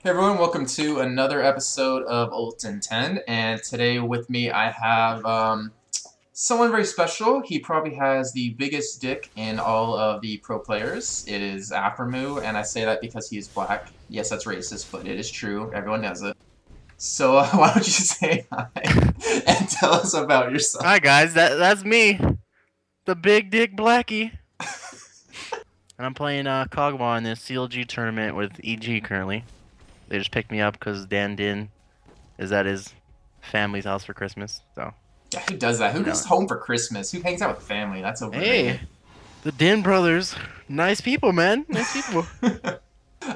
Hey everyone, welcome to another episode of Ult In Ten, and today with me I have someone very special. He probably has the biggest dick in all of the pro players. It is Aphromoo, and I say that because he is black. Yes, that's racist, but it is true. Everyone knows it. So why don't you say hi and tell us about yourself? Hi guys, that's me, the Big Dick Blackie, and I'm playing Kog'Maw in this CLG tournament with EG currently. They just picked me up because Dan Din is at his family's house for Christmas. So, Yeah, who does that? Who you goes know, home for Christmas? Who hangs out with family? That's overrated. hey, the Din brothers, nice people, man, nice people. All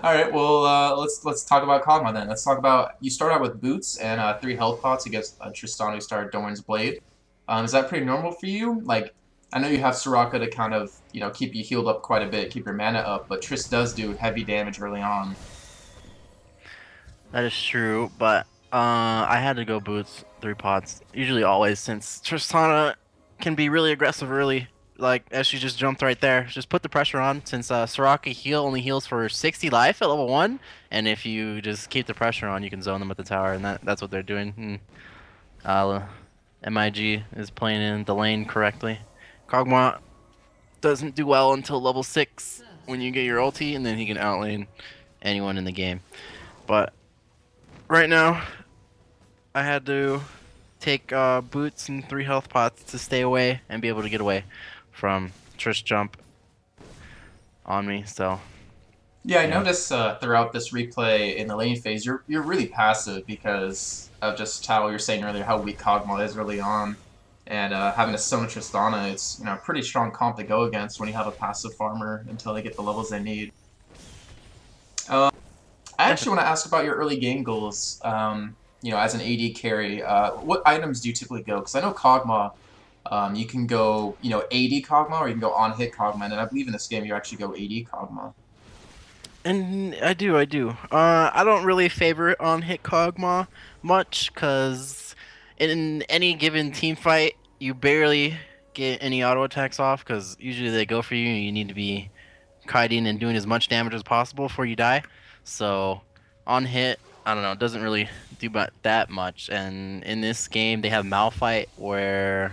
right, well, let's talk about Kog'Maw then. Let's talk about you start out with boots and 3 health pots against Tristan who started Dorn's Blade. Is that pretty normal for you? Like, I know you have Soraka to kind of keep you healed up quite a bit, keep your mana up, but Triss does do heavy damage early on. That is true, but I had to go boots 3 pots, usually always, since Tristana can be really aggressive early. Like, as she just jumped right there, just put the pressure on. Since Soraka only heals for 60 life at level 1, and if you just keep the pressure on, you can zone them at the tower, and that's what they're doing. MIG is playing in the lane correctly. Kog'Maw doesn't do well until level 6 when you get your ulti, and then he can outlane anyone in the game. But right now, I had to take boots and 3 health pots to stay away and be able to get away from Trish jump on me. So Yeah, I yeah, noticed throughout this replay in the lane phase, you're really passive because of just how you're saying earlier how weak Kog'Maw is early on, and having to summon Tristana, it's a pretty strong comp to go against when you have a passive farmer until they get the levels they need. I actually want to ask about your early game goals. As an AD carry, what items do you typically go? Because I know Kog'Maw, you can go AD Kog'Maw or you can go on hit Kog'Maw, and I believe in this game you actually go AD Kog'Maw. and I do. I don't really favor it on hit Kog'Maw much, cause in any given team fight, you barely get any auto attacks off, cause usually they go for you, and you need to be kiting and doing as much damage as possible before you die. So on hit, I don't know, it doesn't really do but that much. And in this game, they have Malphite where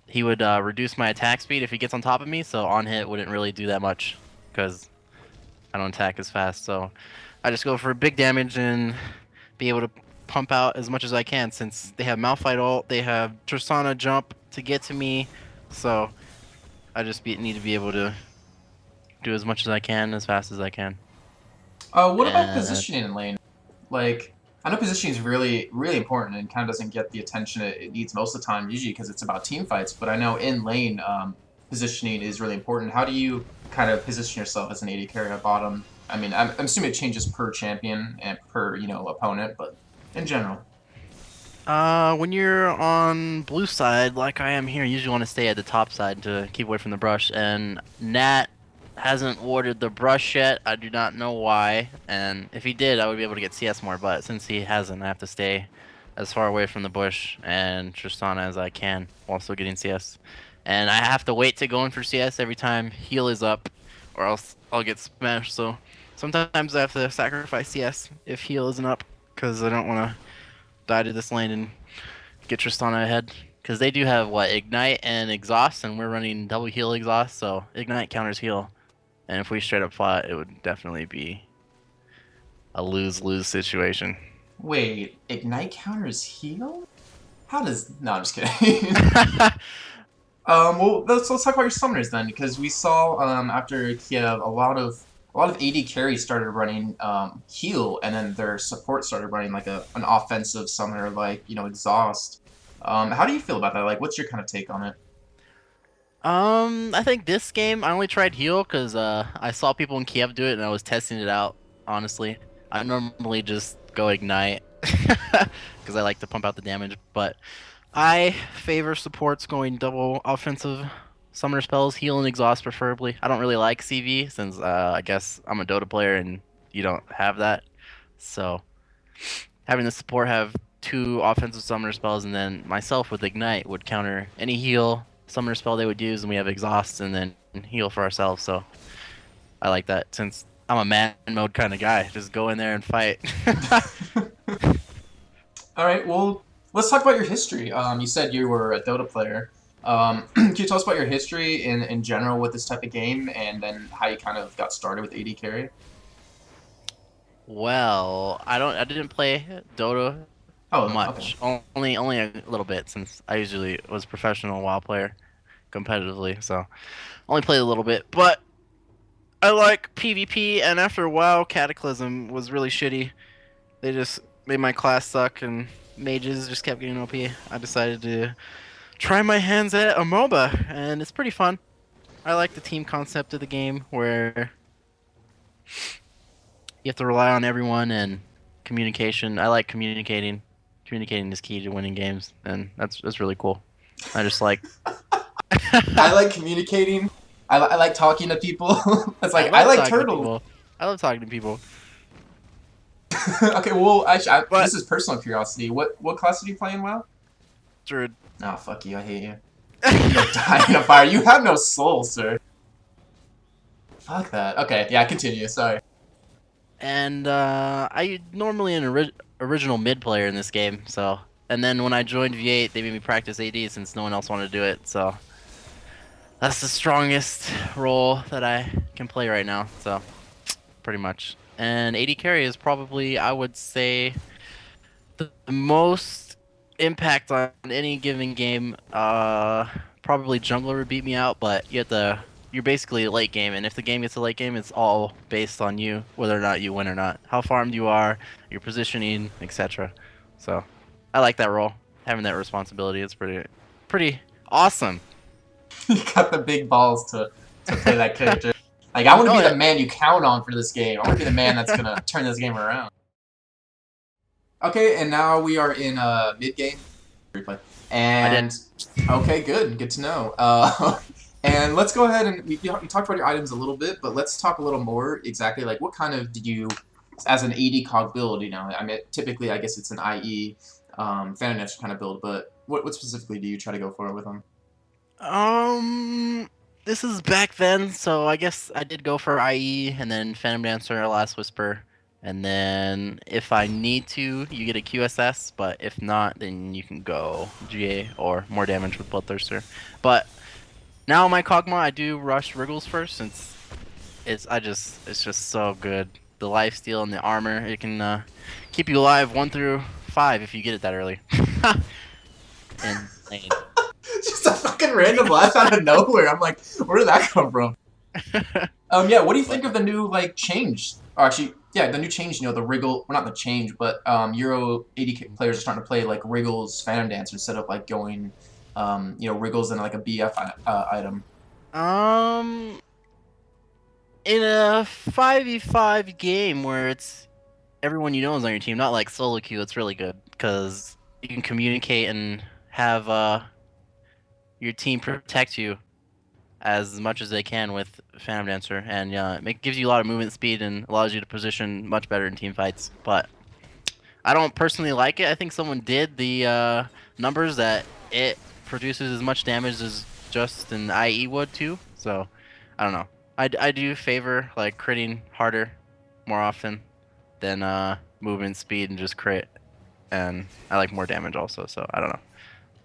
he would reduce my attack speed if he gets on top of me. So on hit wouldn't really do that much because I don't attack as fast. So I just go for big damage and be able to pump out as much as I can since they have Malphite ult, they have Tristana jump to get to me. So I just need to be able to do as much as I can as fast as I can. What about And positioning in lane? Like, I know positioning is really, really important and kind of doesn't get the attention it needs most of the time, usually because it's about team fights. But I know in lane, positioning is really important. How do you kind of position yourself as an AD carry at bottom? I mean, I'm assuming it changes per champion and per opponent, but in general. when you're on blue side, like I am here, you usually want to stay at the top side to keep away from the brush. And Nat hasn't warded the brush yet. I do not know why. And if he did, I would be able to get CS more. But since he hasn't, I have to stay as far away from the bush and Tristana as I can while still getting CS. And I have to wait to go in for CS every time heal is up, or else I'll get smashed. So sometimes I have to sacrifice CS if heal isn't up, because I don't want to die to this lane and get Tristana ahead. Because they do have, what, Ignite and Exhaust, and we're running double heal exhaust, so Ignite counters heal. And if we straight up fought, it would definitely be a lose-lose situation. Wait, ignite counters heal? How does? No, I'm just kidding. Well, let's talk about your summoners then, because we saw after Kiev a lot of AD carries started running heal, and then their support started running like an offensive summoner like exhaust. How do you feel about that? Like, what's your kind of take on it? I think this game I only tried heal because I saw people in Kiev do it and I was testing it out, honestly. I normally just go Ignite because I like to pump out the damage, but I favor supports going double offensive summoner spells, heal and exhaust preferably. I don't really like CV since I guess I'm a Dota player and you don't have that. So having the support have 2 offensive summoner spells and then myself with Ignite would counter any heal summoner spell they would use, and we have exhaust and then heal for ourselves. So I like that since I'm a man mode kind of guy. Just go in there and fight. All right, well, let's talk about your history. You said you were a Dota player. Can you tell us about your history in general with this type of game, and then how you kind of got started with AD carry? Well, I didn't play Dota Oh, okay. much. Only a little bit since I usually was a professional WoW player competitively. So only played a little bit, but I like PvP. And after a while, Cataclysm was really shitty. They just made my class suck, and mages just kept getting OP. I decided to try my hands at a MOBA, and it's pretty fun. I like the team concept of the game where you have to rely on everyone and communication. I like communicating. Communicating is key to winning games, and that's really cool. I just like. I like communicating. I like talking to people. It's I like I love like talking to turtles. people. I love talking to people. Okay, well, actually, But this is personal curiosity. What class did you play in WoW? Druid. Oh, fuck you. I hate you. You're dying of fire. You have no soul, sir. Fuck that. Okay, yeah, continue. Sorry. And I normally an original mid player in this game. So, and then when I joined V8, they made me practice AD since no one else wanted to do it. So that's the strongest role that I can play right now. So pretty much. And AD carry is probably, I would say, the most impact on any given game. Probably jungler would beat me out, but you're basically late game, and if the game gets a late game, it's all based on you, whether or not you win or not, how farmed you are, your positioning, etc. So, I like that role, having that responsibility. It's pretty awesome. You got the big balls to play that character. Like, I want to Oh be the yeah. man you count on for this game. I want to be the man that's gonna turn this game around. Okay, and now we are in mid game replay. I did. And okay, good to know. And let's go ahead and we talked about your items a little bit, but let's talk a little more exactly like what kind of did you as an AD cog build? You know, I mean, typically I guess it's an IE fan nest kind of build, but what specifically do you try to go for with them? Um, this is back then, so I guess I did go for IE and then Phantom Dancer, Last Whisper, and then if I need to, you get a QSS, but if not, then you can go GA or more damage with Bloodthirster. But now my Kog'Maw, I do rush Wriggles first since it's just so good. The lifesteal and the armor, it can keep you alive 1 through 5 if you get it that early. Insane. Just a fucking random laugh out of nowhere. I'm like, where did that come from? Yeah, what do you think of the new like change? Or actually, yeah, the new change. You know, the Wriggle. Well, not the change, but Euro 80 players are starting to play like Wriggles Phantom Dance instead of like going, you know, Wriggles in like a BF item. Um, in a 5v5 game where it's everyone you know is on your team, not like solo queue, it's really good because you can communicate and have your team protect you as much as they can with Phantom Dancer, and it gives you a lot of movement speed and allows you to position much better in team fights. But I don't personally like it. I think someone did the numbers that it produces as much damage as just an IE would too. So I don't know. I do favor like critting harder more often than movement speed and just crit, and I like more damage also. So I don't know.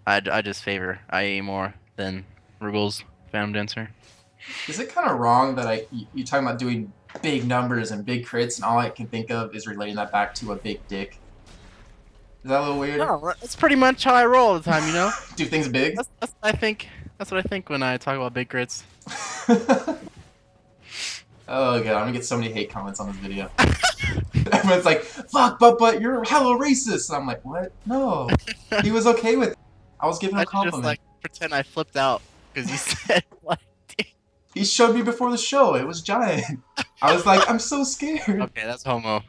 I just favor IE more than Rugal's Phantom Dancer. Is it kind of wrong that you talking about doing big numbers and big crits, and all I can think of is relating that back to a big dick? Is that a little weird? No, that's pretty much how I roll all the time, you know? Do things big? That's what I think. That's what I think when I talk about big crits. Oh god, I'm gonna get so many hate comments on this video. Everyone's like, "Fuck, but you're hella racist." And I'm like, "What? No, he was okay with it. I was giving him I a should just compliment. like pretend I flipped out because you said like. He showed me before the show. It was giant. I was like, I'm so scared. Okay, that's homo.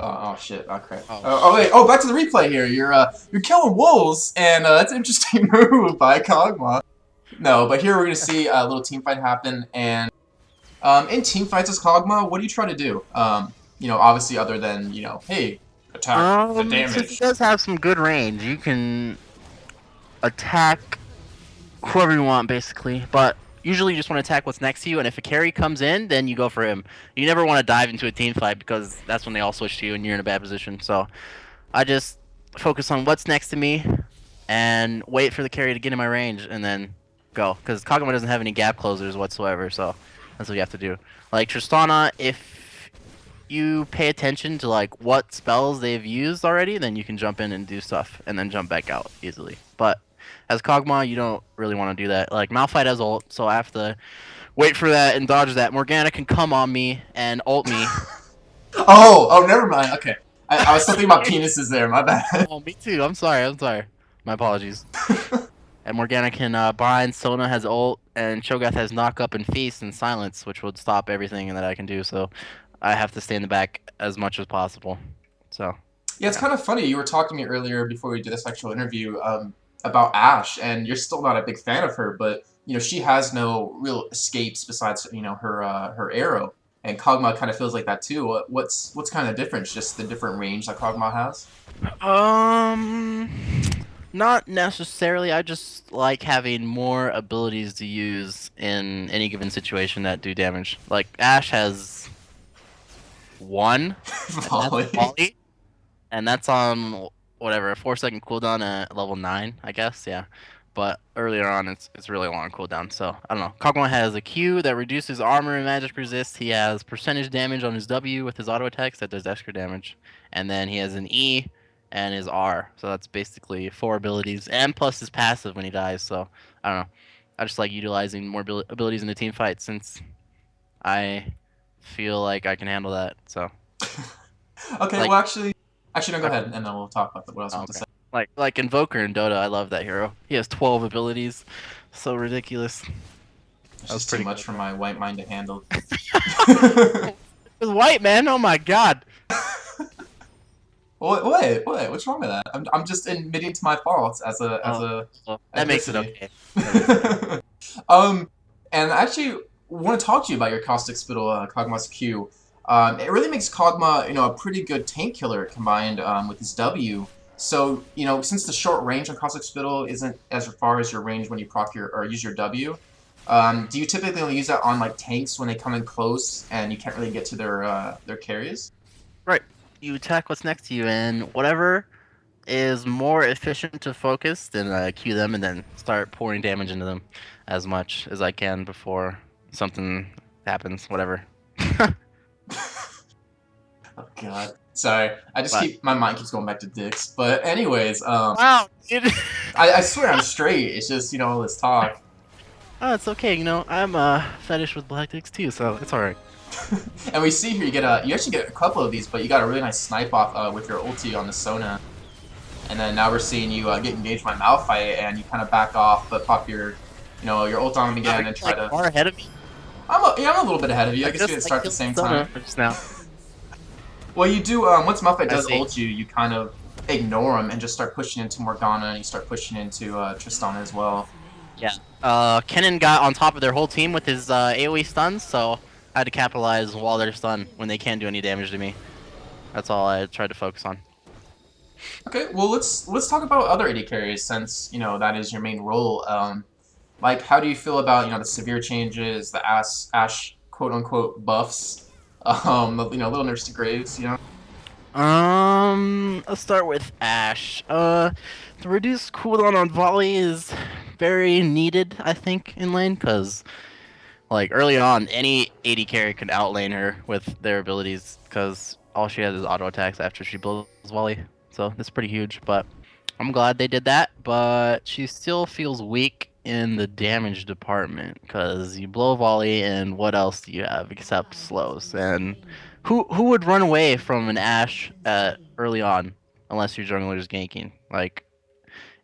Oh shit! Oh crap! Oh, Oh wait! Oh, back to the replay here. You're killing wolves, and that's an interesting move by Kog'Maw. No, but here we're gonna see a little team fight happen, and in team fights as Kog'Maw, what do you try to do? You know, obviously other than you know, hey, attack the since he damage. does have some good range, you can attack whoever you want basically, but usually you just want to attack what's next to you, and if a carry comes in, then you go for him. You never want to dive into a team fight because that's when they all switch to you and you're in a bad position. So I just focus on what's next to me and wait for the carry to get in my range and then go. Because Kagome doesn't have any gap closers whatsoever, so that's what you have to do. Like Tristana, if you pay attention to like what spells they've used already, then you can jump in and do stuff and then jump back out easily. But as Kog'Maw, you don't really want to do that. Like Malphite has ult, so I have to wait for that and dodge that. Morgana can come on me and ult me. Oh, never mind. Okay. I was thinking about penises there. My bad. Oh, me too. I'm sorry. I'm sorry. My apologies. And Morgana can bind. Sona has ult, and Cho'Gath has knock up and feast and silence, which would stop everything that I can do. So I have to stay in the back as much as possible. So Yeah, it's kind of funny. You were talking to me earlier before we did this actual interview about Ashe, and you're still not a big fan of her, but she has no real escapes besides her arrow, and Kog'Maw kind of feels like that too. What's kind of different? Just the different range that Kog'Maw has. Um, not necessarily. I just like having more abilities to use in any given situation that do damage. Like Ashe has one, and that's Volley. volley, and that's on whatever a 4-second cooldown at level 9, I guess. Yeah, but earlier on it's really long cooldown. So I don't know. Kog'Maw has a Q that reduces armor and magic resist. He has percentage damage on his W with his auto attacks that does extra damage, and then he has an E and his R. So that's basically 4 abilities, and plus his passive when he dies. So I don't know. I just like utilizing more abilities in the team fight since I feel like I can handle that. So Okay, like, well actually no, go ahead, and then we'll talk about what else I oh, want to okay. say. Like Invoker in Dota, I love that hero. He has 12 abilities. So ridiculous. It's That was just too pretty much good. for my white mind to handle. It's white man. Oh my god. What's wrong with that? I'm just admitting to my faults as Oh, a well, that makes it ethnicity. okay. That makes it okay. And I actually want to talk to you about your Caustic Spittle, Kog'Maw's Q. It really makes Kog'Maw, a pretty good tank killer combined with his W. So, since the short range on Caustic Spittle isn't as far as your range when you proc your or use your W, do you typically only use that on like tanks when they come in close and you can't really get to their carries? Right. You attack what's next to you, and whatever is more efficient to focus, then Q them and then start pouring damage into them as much as I can before something happens. Whatever. Oh God, sorry. But My mind keeps going back to dicks. But anyways, wow, dude. I swear I'm straight. It's just all this talk. Oh, it's okay. I'm fetish with black dicks too, so it's alright. And we see here you actually get a couple of these, but you got a really nice snipe off with your ulti on the Sona. And then now we're seeing you get engaged by Malphite, and you kind of back off, but pop your ult on him again and try Like to. far ahead of me. I'm a little bit ahead of you. I guess we didn't start at the same time. Just now. Well, you do. Once Malphite does see. ult you, you kind of ignore him and just start pushing into Morgana, and you start pushing into Tristana as well. Yeah. Kennen got on top of their whole team with his AoE stuns, so I had to capitalize while they're stunned when they can't do any damage to me. That's all I tried to focus on. Okay, well let's talk about other AD carries since that is your main role. Like how do you feel about the severe changes, the Ashe quote unquote buffs, little nerfs to Graves. Let's start with Ashe. The reduced cooldown on volley is very needed, I think, in lane, because like early on, any AD carry could outlane her with their abilities, because all she has is auto attacks after she builds volley. So that's pretty huge. But I'm glad they did that. But she still feels weak in the damage department, because you blow volley, and what else do you have except slows? And who would run away from an Ashe early on, unless your jungler is ganking? Like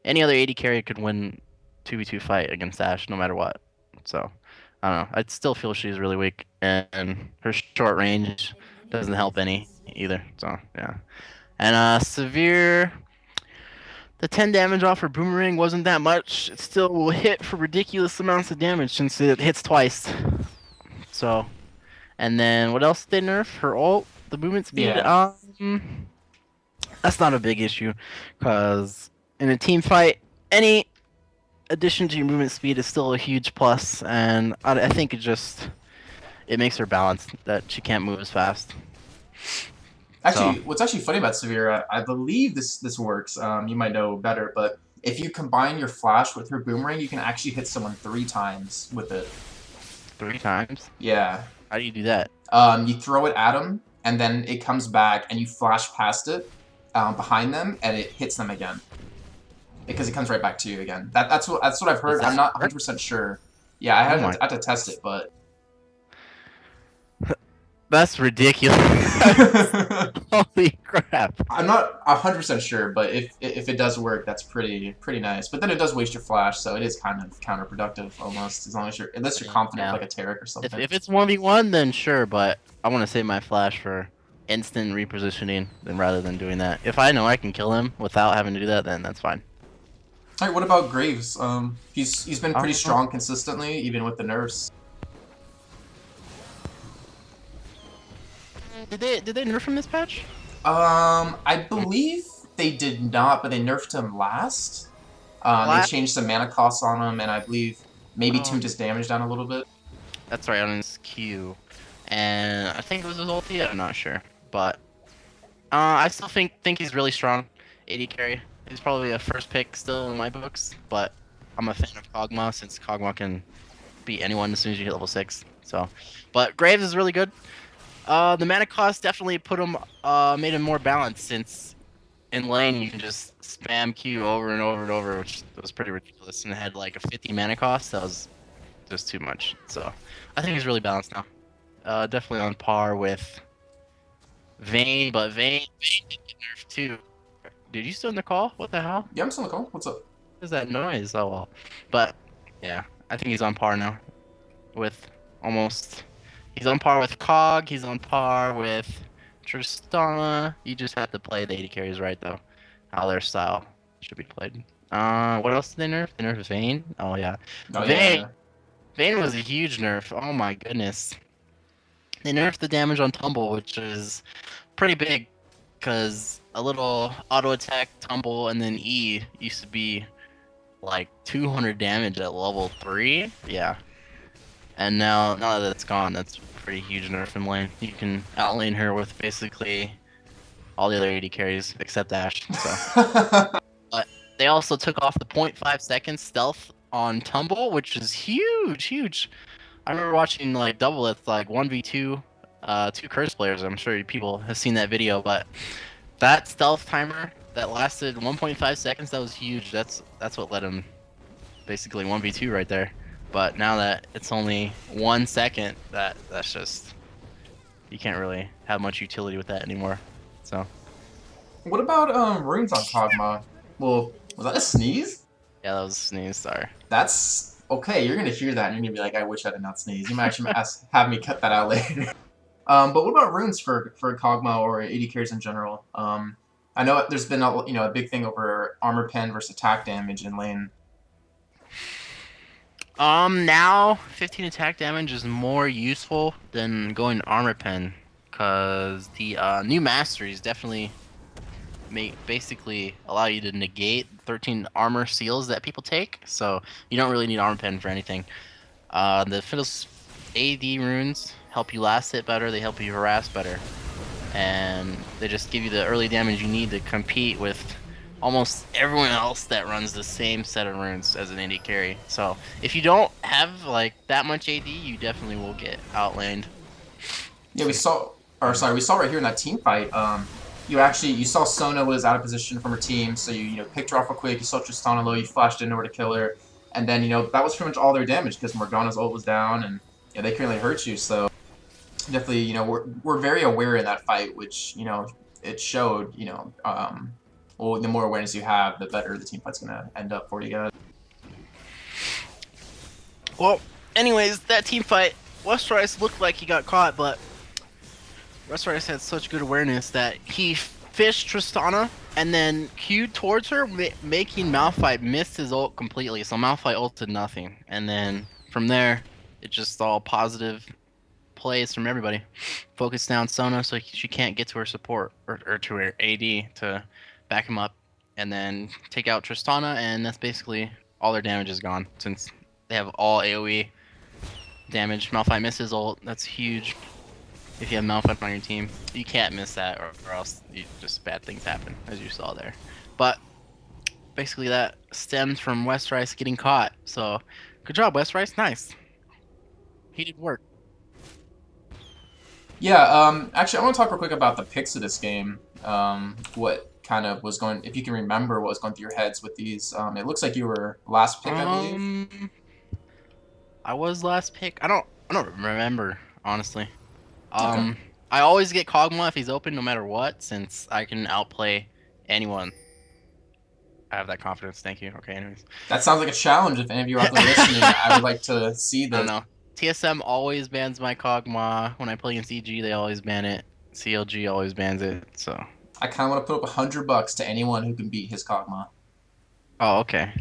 any other AD carry could win 2v2 fight against Ashe no matter what. So I don't know. I still feel she's really weak, and her short range doesn't help any either. So yeah. And severe. The 10 damage off her boomerang wasn't that much. It still will hit for ridiculous amounts of damage since it hits twice. So, and then what else did they nerf? Her ult, the movement speed. Yeah. That's not a big issue, cause in a team fight, any addition to your movement speed is still a huge plus, and I think it makes her balanced that she can't move as fast. So Actually, what's actually funny about Severe, I believe this works. You might know better, but if you combine your flash with her boomerang, you can actually hit someone 3 times with it. 3 times? Yeah. How do you do that? You throw it at them, and then it comes back, and you flash past it behind them, and it hits them again because it comes right back to you again. That's what I've Does heard. I'm that not work? 100% sure. Yeah, I Oh had my, to, I had to test it, but that's ridiculous. Holy crap. I'm not 100% sure. But if it does work, that's pretty nice. But then it does waste your flash, so it is kind of counterproductive almost. As long as unless you're confident with Yeah. like a Tarek or something. If it's 1v1, then sure, but I want to save my flash for instant repositioning than rather than doing that. If I know I can kill him without having to do that, then that's fine. All right, what about Graves? He's been pretty Uh, strong consistently, even with the nerfs. did they nerf him this patch? I believe they did not, but they nerfed him last. They Last. changed some mana costs on him, and I believe maybe Oh, tuned his damage down a little bit. that's right on his Q, and I think it was his ulti. I'm not sure, but I still think he's really strong. AD carry. He's probably a first pick still in my books, but I'm a fan of Kog'Maw since Kog'Maw can beat anyone as soon as you hit level 6. So, but Graves is really good. The mana cost definitely made him more balanced since in lane you can just spam Q over and over and over, which was pretty ridiculous, and it had like a 50 mana cost. That was just too much. So, I think he's really balanced now. Definitely on par with Vayne, but Vayne did get nerfed too. Dude, you still in the call? What the hell? Yeah, I'm still on the call. What's up? What is that noise? Oh well. But yeah, I think he's on par now with almost. He's on par with Cog. He's on par with Tristana. You just have to play the AD carries right though, how their style should be played. What else did they nerf? They nerfed Vayne. Oh yeah, Oh Vayne. yeah. Vayne was a huge nerf. Oh my goodness. They nerfed the damage on Tumble, which is pretty big, because a little auto attack, Tumble, and then E used to be like 200 damage at level 3. Yeah. And now that it's gone, that's pretty huge nerf in lane. You can outlane her with basically all the other AD carries except Ashe. So, but they also took off the 0.5 seconds stealth on Tumble, which is huge, huge. I remember watching like doublets, like 1v2, two curse players. I'm sure people have seen that video, but that stealth timer that lasted 1.5 seconds, that was huge. That's what led him basically 1v2 right there. But now that it's only 1 second, that's just, you can't really have much utility with that anymore. So What about runes on Kog'Maw? Well, was that a sneeze? yeah, that was a sneeze. Sorry. That's okay. You're gonna hear that and you're gonna be like, I wish I did not sneeze. You might actually have me cut that out later. But what about runes for Kog'Maw or AD carries in general? I know there's been a big thing over armor pen versus attack damage in lane. Now 15 attack damage is more useful than going armor pen, cause the new masteries definitely basically allow you to negate 13 armor seals that people take, so you don't really need armor pen for anything. The Fiddle's AD runes help you last hit better, they help you harass better, and they just give you the early damage you need to compete with almost everyone else that runs the same set of runes as an AD carry. So if you don't have like that much AD, you definitely will get outlaned. Yeah, we saw right here in that team fight. You saw Sona was out of position from her team, so you picked her off real quick. You saw Tristana low, you flashed into her to kill her, and then that was pretty much all their damage because Morgana's ult was down, and they couldn't really hurt you. So definitely, we're very aware in that fight, which it showed. Well, the more awareness you have, the better the team fight's gonna end up for you guys. Well, anyways, that team fight, Westerice looked like he got caught, but Westerice had such good awareness that he fished Tristana and then queued towards her, making Malphite miss his ult completely. So Malphite ulted nothing, and then from there, it's just all positive plays from everybody. Focus down Sona so she can't get to her support or to her AD to back him up, and then take out Tristana, and that's basically all their damage is gone since they have all AoE damage. Malphite misses ult. That's huge. If you have Malphite on your team, you can't miss that, or else just bad things happen, as you saw there. But basically, that stems from West Rice getting caught. So, good job, West Rice. Nice. He did work. Yeah, actually, I want to talk real quick about the picks of this game. What kind of was going, if you can remember what was going through your heads with these. It looks like you were last pick, I believe. I was last pick. I don't remember, honestly. Okay. I always get Kog'Maw if he's open, no matter what, since I can outplay anyone. I have that confidence. Thank you. Okay, anyways. That sounds like a challenge. If any of you are out there listening, I would like to see I don't this. know. TSM always bans my Kog'Maw. When I play against EG, they always ban it. CLG always bans it, so. I kind of want to put up $100 to anyone who can beat his Kog'Maw. Oh, okay.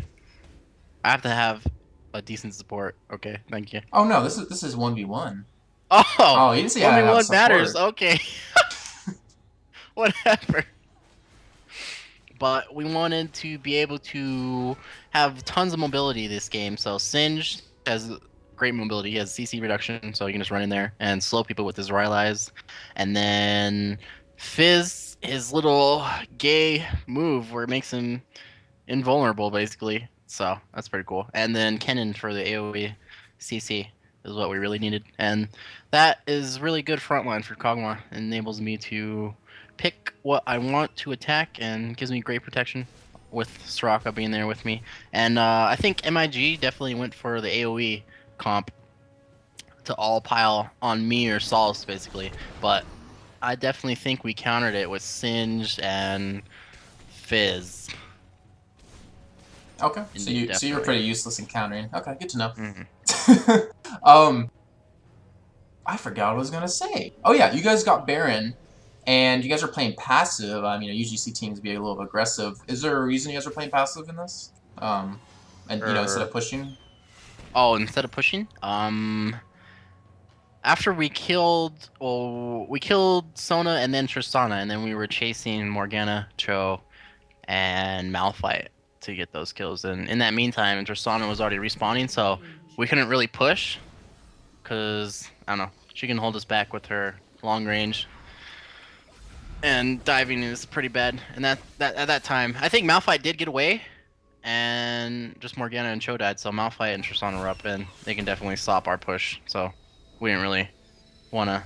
I have to have a decent support. Okay, thank you. Oh no, this is 1v1. Oh! Oh, you didn't say I Only have one support. matters. Okay. Whatever. But we wanted to be able to have tons of mobility this game. So Singed has great mobility. He has CC reduction, so you can just run in there and slow people with his Rylai's. And then Fizz, his little gay move where it makes him invulnerable, basically. So that's pretty cool. And then Kennen for the AoE CC is what we really needed. And that is really good frontline for Kog'Maw. It enables me to pick what I want to attack and gives me great protection with Soraka being there with me. And I think MIG definitely went for the AoE comp to all pile on me or Sauce, basically. But I definitely think we countered it with Singed and Fizz. Okay, so you were pretty useless in countering. Okay, good to know. Mm-hmm. I forgot what I was gonna say. Oh yeah, you guys got Baron, and you guys are playing passive. I mean, I usually see teams be a little aggressive. Is there a reason you guys are playing passive in this? And instead of pushing. Oh, instead of pushing? After we killed Sona and then Tristana, and then we were chasing Morgana, Cho, and Malphite to get those kills. And in that meantime, Tristana was already respawning, so we couldn't really push, because, I don't know, she can hold us back with her long range. And diving is pretty bad. And at that time, I think Malphite did get away, and just Morgana and Cho died, so Malphite and Tristana were up, and they can definitely stop our push. So we didn't really want to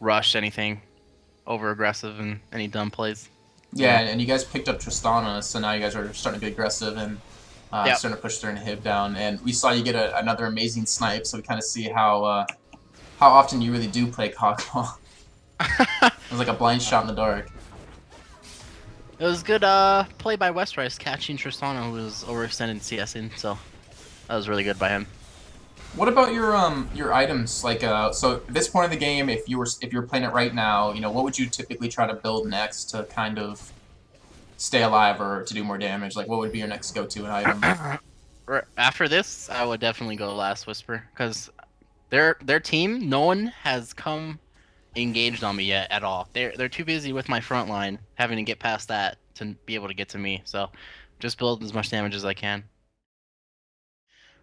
rush anything over aggressive and any dumb plays. Yeah, and you guys picked up Tristana, so now you guys are starting to be aggressive and starting to push their inhib down. And we saw you get another amazing snipe, so we kind of see how often you really do play Kog'Maw. It was like a blind shot in the dark. It was good play by West Rice catching Tristana, who was overextended CSing, so that was really good by him. What about your items? Like so at this point in the game, if you're playing it right now, what would you typically try to build next to kind of stay alive or to do more damage? Like what would be your next go-to item? After this, I would definitely go Last Whisper, because their team, no one has come engaged on me yet at all. They're too busy with my front line, having to get past that to be able to get to me. So just build as much damage as I can.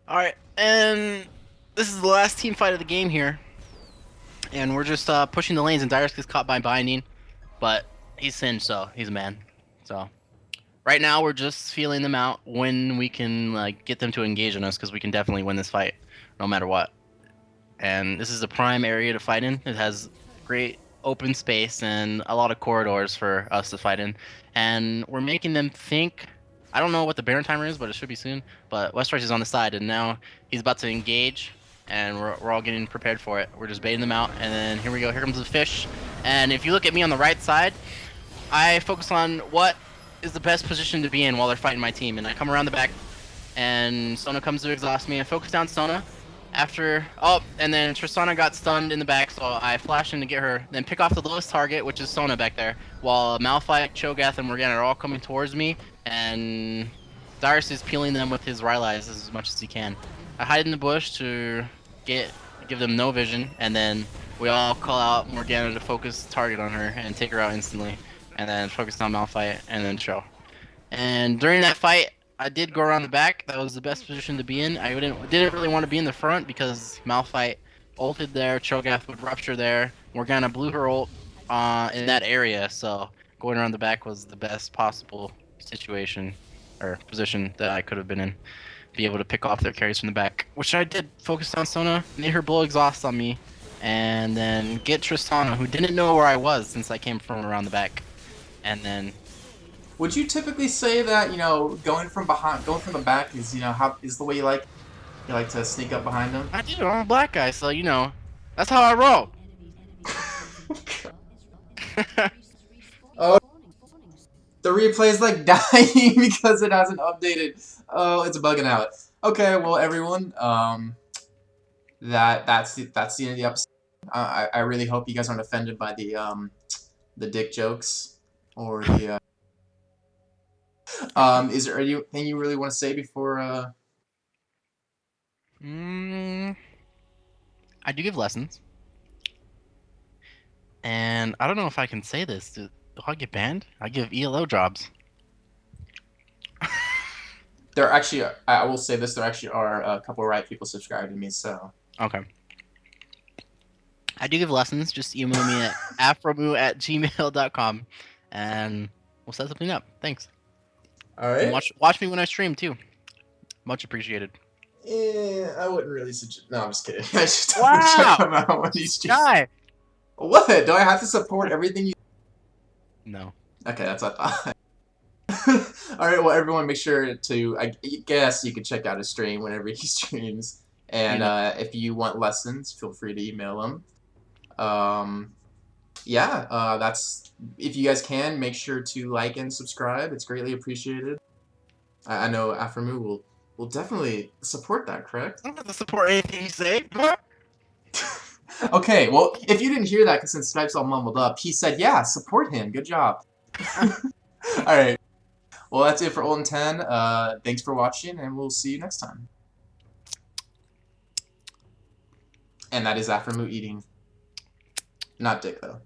Alright, and this is the last team fight of the game here. And we're just pushing the lanes, and Dyrus gets caught by binding, but he's Singed, so he's a man. So right now we're just feeling them out when we can get them to engage on us, because we can definitely win this fight no matter what. And this is a prime area to fight in. It has great open space and a lot of corridors for us to fight in. And we're making them think. I don't know what the Baron timer is, but it should be soon. But West Rice is on the side, and now he's about to engage, and we're all getting prepared for it. We're just baiting them out, and then here we go. Here comes the fish. And if you look at me on the right side, I focus on what is the best position to be in while they're fighting my team. And I come around the back, and Sona comes to exhaust me. I focus down Sona. And then Tristana got stunned in the back, so I flash in to get her, then pick off the lowest target, which is Sona back there, while Malphite, Cho'Gath, and Morgana are all coming towards me, and Dyrus is peeling them with his Rylai's as much as he can. I hide in the bush to give them no vision, and then we all call out Morgana to focus target on her and take her out instantly, and then focus on Malphite, and then Cho. And during that fight, I did go around the back. That was the best position to be in. I didn't really want to be in the front because Malphite ulted there, Cho'Gath would rupture there. Morgana blew her ult in that area, so going around the back was the best possible situation or position that I could have been in. Be able to pick off their carries from the back, which I did. Focus on Sona, made her blow exhaust on me, and then get Tristana, who didn't know where I was since I came from around the back, and then. Would you typically say that, you know, going from the back is, you know, how is the way you like? You like to sneak up behind them? I do. I'm a black guy, so you know, that's how I roll. Oh, the replay is like dying because it hasn't updated. Oh, it's bugging out. Okay, well, everyone, that's the end of the episode. I really hope you guys aren't offended by the dick jokes or the. Is there anything you really want to say before? Mm, I do give lessons, and I don't know if I can say this. Do I get banned? I give ELO jobs. There actually, I will say this: there actually are a couple of right people subscribed to me, so. Okay. I do give lessons. Just email me at aphromoo@gmail.com, and we'll set something up. Thanks. All And right. watch me when I stream too. Much appreciated. I wouldn't really suggest. No, I'm just kidding. I just have to check Wow, them out when you stream. guy. What? Do I have to support everything you? No. Okay, that's what I thought. All right. Well, everyone, make sure to. I guess you can check out his stream whenever he streams. And if you want lessons, feel free to email him. Yeah. That's. If you guys can, make sure to like and subscribe. It's greatly appreciated. I know Aphromoo will definitely support that. Correct? I don't have to support anything you say. Okay, well, if you didn't hear that, because since Snipes all mumbled up, he said, yeah, support him. Good job. Alright. Well, that's it for Ult In Ten. Thanks for watching, and we'll see you next time. And that is Aphromoo eating. Not dick, though.